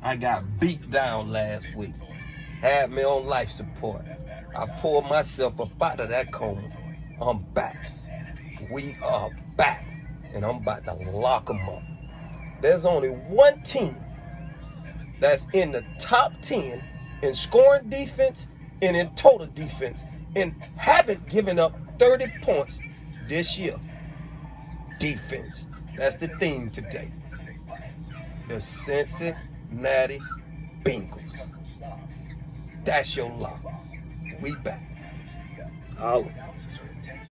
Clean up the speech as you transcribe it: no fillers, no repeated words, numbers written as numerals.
I got beat down last week. Had me on life support. I pulled myself up out of that coma. I'm back. We are back. And I'm about to lock them up. There's only one team that's in the top 10 in scoring defense and in total defense and haven't given up 30 points this year. Defense. That's the theme today. The Cincinnati Bengals. That's your lock. We back. Holla.